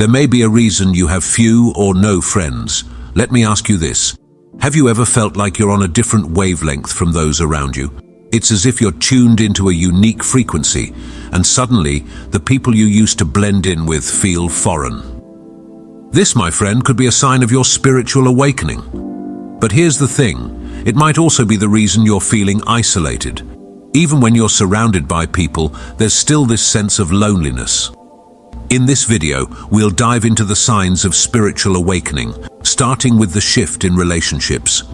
There may be a reason you have few or no friends. Let me ask you this. Have you ever felt like you're on a different wavelength from those around you? It's as if you're tuned into a unique frequency, and suddenly, the people you used to blend in with feel foreign. This, my friend, could be a sign of your spiritual awakening. But here's the thing, it might also be the reason you're feeling isolated. Even when you're surrounded by people, there's still this sense of loneliness. In this video, we'll dive into the signs of spiritual awakening, starting with the shift in relationships.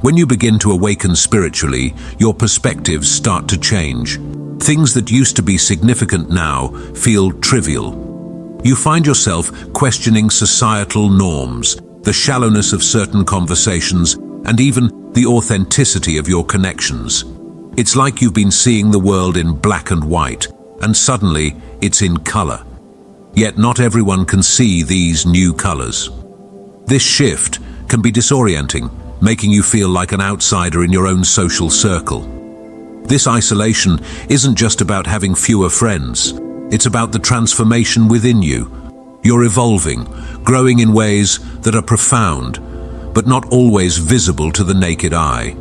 When you begin to awaken spiritually, your perspectives start to change. Things that used to be significant now feel trivial. You find yourself questioning societal norms, the shallowness of certain conversations, and even the authenticity of your connections. It's like you've been seeing the world in black and white, and suddenly it's in color. Yet not everyone can see these new colors. This shift can be disorienting, making you feel like an outsider in your own social circle. This isolation isn't just about having fewer friends. It's about the transformation within you. You're evolving, growing in ways that are profound, but not always visible to the naked eye.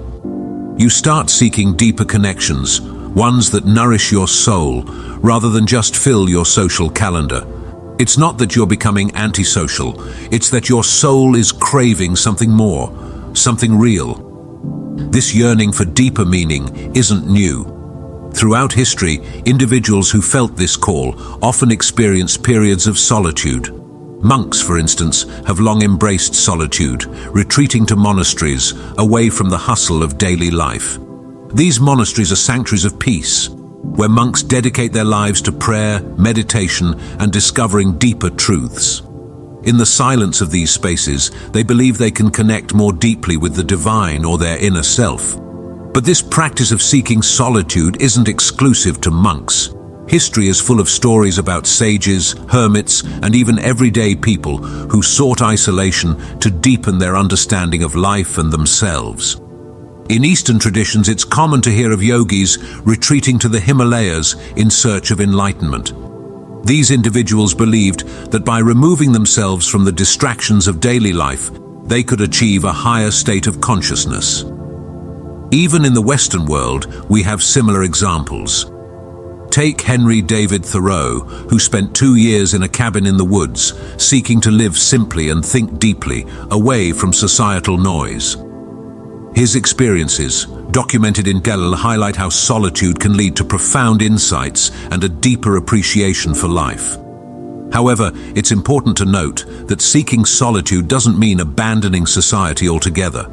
You start seeking deeper connections, ones that nourish your soul, rather than just fill your social calendar. It's not that you're becoming antisocial, it's that your soul is craving something more, something real. This yearning for deeper meaning isn't new. Throughout history, individuals who felt this call often experienced periods of solitude. Monks, for instance, have long embraced solitude, retreating to monasteries, away from the hustle of daily life. These monasteries are sanctuaries of peace, where monks dedicate their lives to prayer, meditation, and discovering deeper truths. In the silence of these spaces, they believe they can connect more deeply with the divine or their inner self. But this practice of seeking solitude isn't exclusive to monks. History is full of stories about sages, hermits, and even everyday people who sought isolation to deepen their understanding of life and themselves. In Eastern traditions, it's common to hear of yogis retreating to the Himalayas in search of enlightenment. These individuals believed that by removing themselves from the distractions of daily life, they could achieve a higher state of consciousness. Even in the Western world, we have similar examples. Take Henry David Thoreau, who spent 2 years in a cabin in the woods, seeking to live simply and think deeply, away from societal noise. His experiences, documented in Delil, highlight how solitude can lead to profound insights and a deeper appreciation for life. However, it's important to note that seeking solitude doesn't mean abandoning society altogether.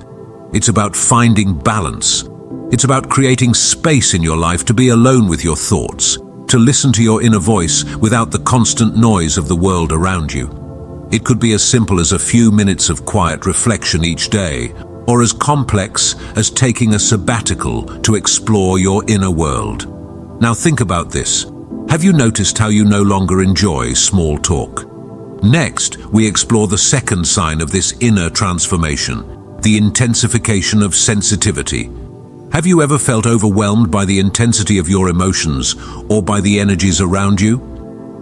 It's about finding balance. It's about creating space in your life to be alone with your thoughts, to listen to your inner voice without the constant noise of the world around you. It could be as simple as a few minutes of quiet reflection each day, or as complex as taking a sabbatical to explore your inner world. Now think about this. Have you noticed how you no longer enjoy small talk? Next, we explore the second sign of this inner transformation, the intensification of sensitivity. Have you ever felt overwhelmed by the intensity of your emotions or by the energies around you?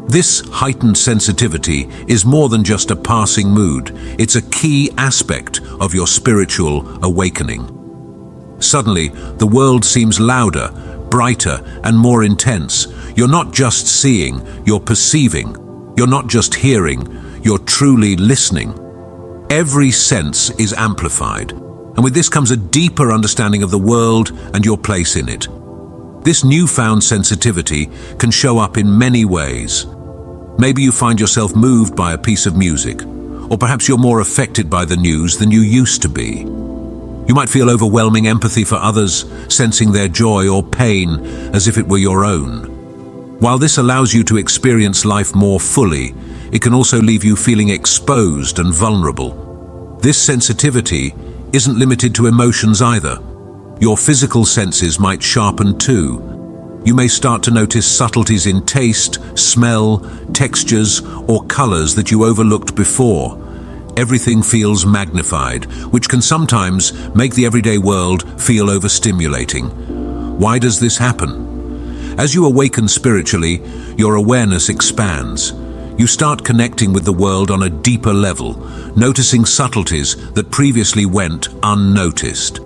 This heightened sensitivity is more than just a passing mood. It's a key aspect of your spiritual awakening. Suddenly, the world seems louder, brighter, and more intense. You're not just seeing, you're perceiving. You're not just hearing, you're truly listening. Every sense is amplified, and with this comes a deeper understanding of the world and your place in it. This newfound sensitivity can show up in many ways. Maybe you find yourself moved by a piece of music, or perhaps you're more affected by the news than you used to be. You might feel overwhelming empathy for others, sensing their joy or pain as if it were your own. While this allows you to experience life more fully, it can also leave you feeling exposed and vulnerable. This sensitivity isn't limited to emotions either. Your physical senses might sharpen too. You may start to notice subtleties in taste, smell, textures, or colors that you overlooked before. Everything feels magnified, which can sometimes make the everyday world feel overstimulating. Why does this happen? As you awaken spiritually, your awareness expands. You start connecting with the world on a deeper level, noticing subtleties that previously went unnoticed.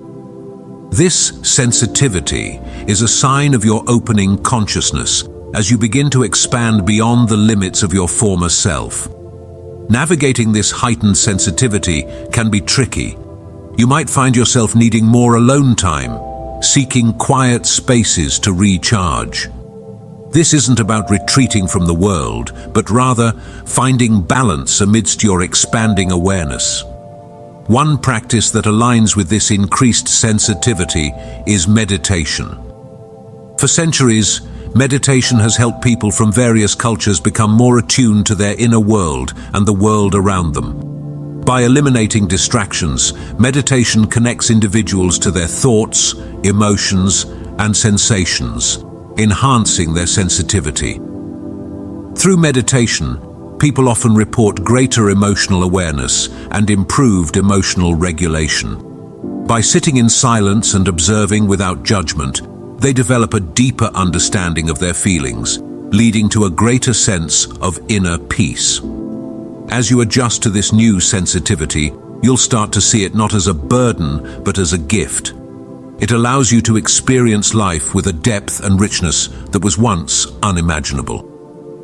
This sensitivity is a sign of your opening consciousness as you begin to expand beyond the limits of your former self. Navigating this heightened sensitivity can be tricky. You might find yourself needing more alone time, seeking quiet spaces to recharge. This isn't about retreating from the world, but rather finding balance amidst your expanding awareness. One practice that aligns with this increased sensitivity is meditation. For centuries, meditation has helped people from various cultures become more attuned to their inner world and the world around them. By eliminating distractions, meditation connects individuals to their thoughts, emotions, and sensations, enhancing their sensitivity. Through meditation, people often report greater emotional awareness and improved emotional regulation. By sitting in silence and observing without judgment, they develop a deeper understanding of their feelings, leading to a greater sense of inner peace. As you adjust to this new sensitivity, you'll start to see it not as a burden, but as a gift. It allows you to experience life with a depth and richness that was once unimaginable.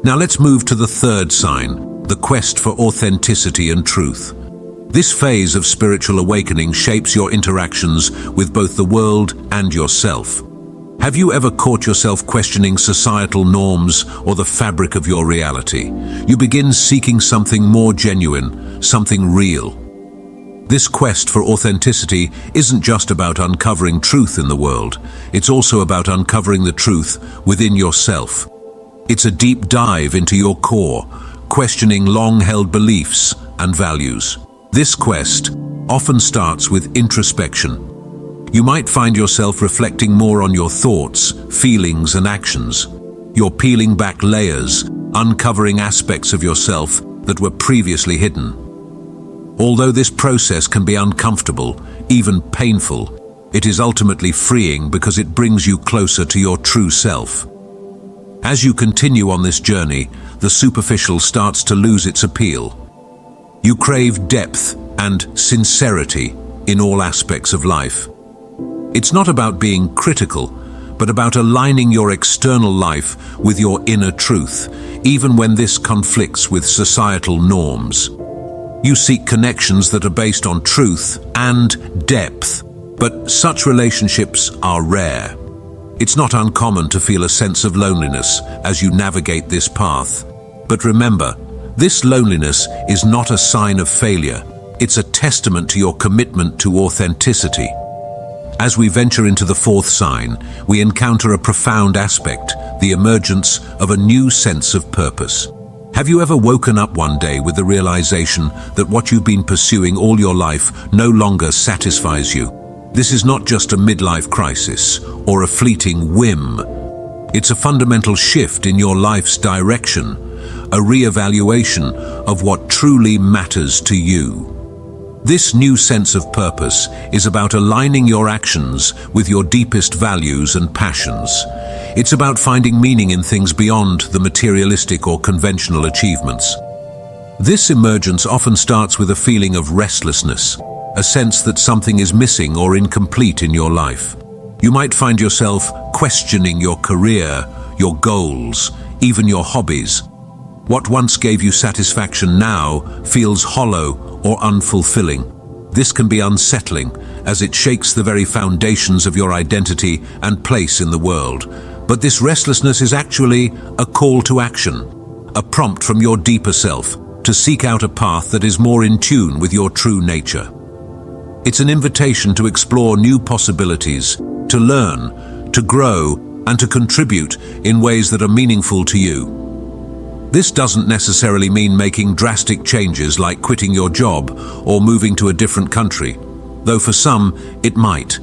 Now let's move to the third sign, the quest for authenticity and truth. This phase of spiritual awakening shapes your interactions with both the world and yourself. Have you ever caught yourself questioning societal norms or the fabric of your reality? You begin seeking something more genuine, something real. This quest for authenticity isn't just about uncovering truth in the world, it's also about uncovering the truth within yourself. It's a deep dive into your core, questioning long-held beliefs and values. This quest often starts with introspection. You might find yourself reflecting more on your thoughts, feelings, and actions. You're peeling back layers, uncovering aspects of yourself that were previously hidden. Although this process can be uncomfortable, even painful, it is ultimately freeing because it brings you closer to your true self. As you continue on this journey, the superficial starts to lose its appeal. You crave depth and sincerity in all aspects of life. It's not about being critical, but about aligning your external life with your inner truth, even when this conflicts with societal norms. You seek connections that are based on truth and depth, but such relationships are rare. It's not uncommon to feel a sense of loneliness as you navigate this path. But remember, this loneliness is not a sign of failure. It's a testament to your commitment to authenticity. As we venture into the fourth sign, we encounter a profound aspect, the emergence of a new sense of purpose. Have you ever woken up one day with the realization that what you've been pursuing all your life no longer satisfies you? This is not just a midlife crisis or a fleeting whim. It's a fundamental shift in your life's direction, a re-evaluation of what truly matters to you. This new sense of purpose is about aligning your actions with your deepest values and passions. It's about finding meaning in things beyond the materialistic or conventional achievements. This emergence often starts with a feeling of restlessness, a sense that something is missing or incomplete in your life. You might find yourself questioning your career, your goals, even your hobbies. What once gave you satisfaction now feels hollow or unfulfilling. This can be unsettling, as it shakes the very foundations of your identity and place in the world. But this restlessness is actually a call to action, a prompt from your deeper self to seek out a path that is more in tune with your true nature. It's an invitation to explore new possibilities, to learn, to grow, and to contribute in ways that are meaningful to you. This doesn't necessarily mean making drastic changes like quitting your job or moving to a different country, though for some it might.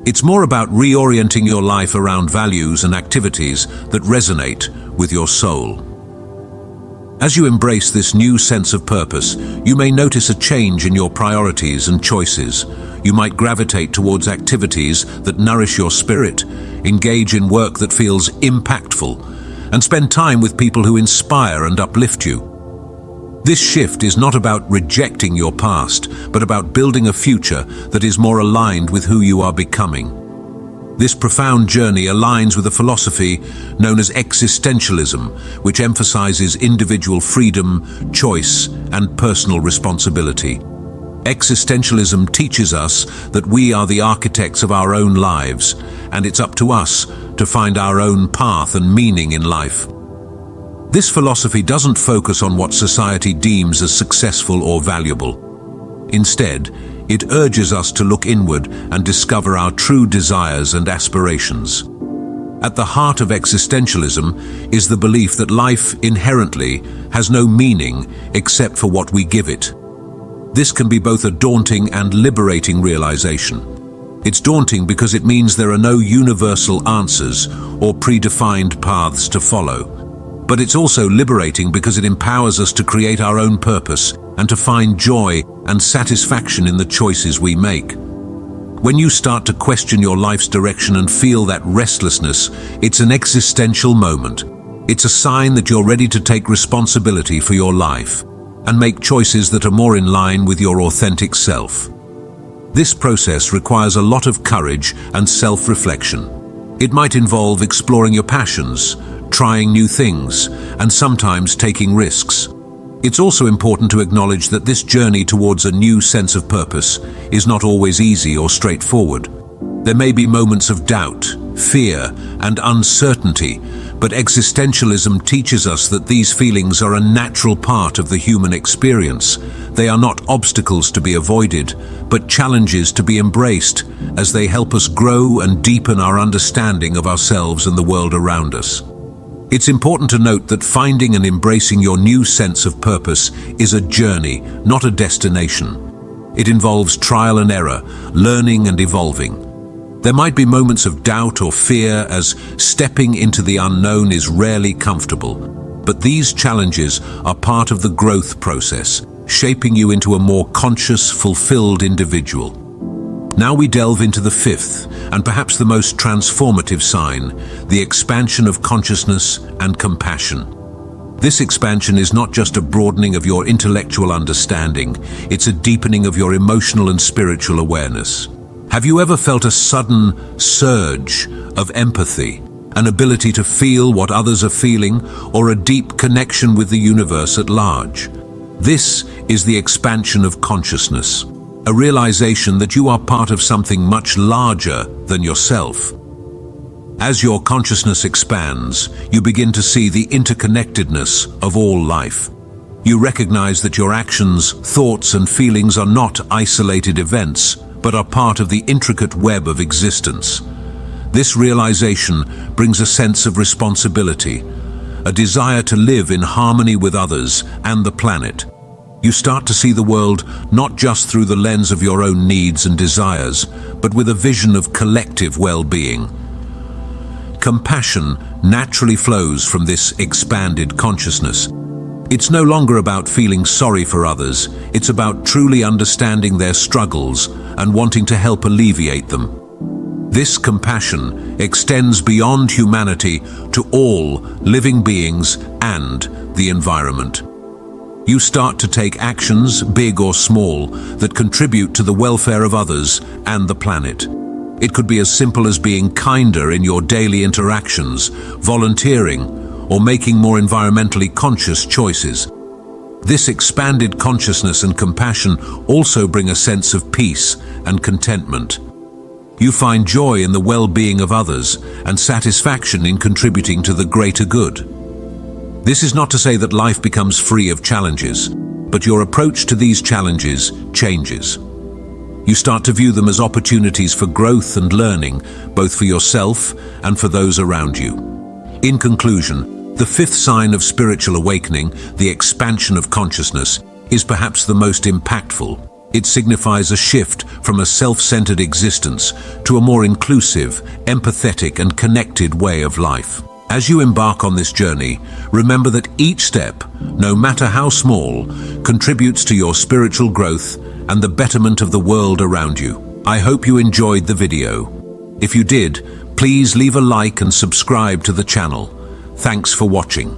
It's more about reorienting your life around values and activities that resonate with your soul. As you embrace this new sense of purpose, you may notice a change in your priorities and choices. You might gravitate towards activities that nourish your spirit, engage in work that feels impactful, and spend time with people who inspire and uplift you. This shift is not about rejecting your past, but about building a future that is more aligned with who you are becoming. This profound journey aligns with a philosophy known as existentialism, which emphasizes individual freedom, choice, and personal responsibility. Existentialism teaches us that we are the architects of our own lives, and it's up to us to find our own path and meaning in life. This philosophy doesn't focus on what society deems as successful or valuable. Instead, it urges us to look inward and discover our true desires and aspirations. At the heart of existentialism is the belief that life inherently has no meaning except for what we give it. This can be both a daunting and liberating realization. It's daunting because it means there are no universal answers or predefined paths to follow. But it's also liberating because it empowers us to create our own purpose and to find joy and satisfaction in the choices we make. When you start to question your life's direction and feel that restlessness, it's an existential moment. It's a sign that you're ready to take responsibility for your life and make choices that are more in line with your authentic self. This process requires a lot of courage and self-reflection. It might involve exploring your passions, trying new things, and sometimes taking risks. It's also important to acknowledge that this journey towards a new sense of purpose is not always easy or straightforward. There may be moments of doubt, fear, and uncertainty, but existentialism teaches us that these feelings are a natural part of the human experience. They are not obstacles to be avoided, but challenges to be embraced as they help us grow and deepen our understanding of ourselves and the world around us. It's important to note that finding and embracing your new sense of purpose is a journey, not a destination. It involves trial and error, learning and evolving. There might be moments of doubt or fear, as stepping into the unknown is rarely comfortable. But these challenges are part of the growth process, shaping you into a more conscious, fulfilled individual. Now we delve into the fifth, and perhaps the most transformative sign, the expansion of consciousness and compassion. This expansion is not just a broadening of your intellectual understanding, it's a deepening of your emotional and spiritual awareness. Have you ever felt a sudden surge of empathy, an ability to feel what others are feeling, or a deep connection with the universe at large? This is the expansion of consciousness. A realization that you are part of something much larger than yourself. As your consciousness expands, you begin to see the interconnectedness of all life. You recognize that your actions, thoughts, and feelings are not isolated events, but are part of the intricate web of existence. This realization brings a sense of responsibility, a desire to live in harmony with others and the planet. You start to see the world not just through the lens of your own needs and desires, but with a vision of collective well-being. Compassion naturally flows from this expanded consciousness. It's no longer about feeling sorry for others, it's about truly understanding their struggles and wanting to help alleviate them. This compassion extends beyond humanity to all living beings and the environment. You start to take actions, big or small, that contribute to the welfare of others and the planet. It could be as simple as being kinder in your daily interactions, volunteering, or making more environmentally conscious choices. This expanded consciousness and compassion also bring a sense of peace and contentment. You find joy in the well-being of others and satisfaction in contributing to the greater good. This is not to say that life becomes free of challenges, but your approach to these challenges changes. You start to view them as opportunities for growth and learning, both for yourself and for those around you. In conclusion, the fifth sign of spiritual awakening, the expansion of consciousness, is perhaps the most impactful. It signifies a shift from a self-centered existence to a more inclusive, empathetic, and connected way of life. As you embark on this journey, remember that each step, no matter how small, contributes to your spiritual growth and the betterment of the world around you. I hope you enjoyed the video. If you did, please leave a like and subscribe to the channel. Thanks for watching.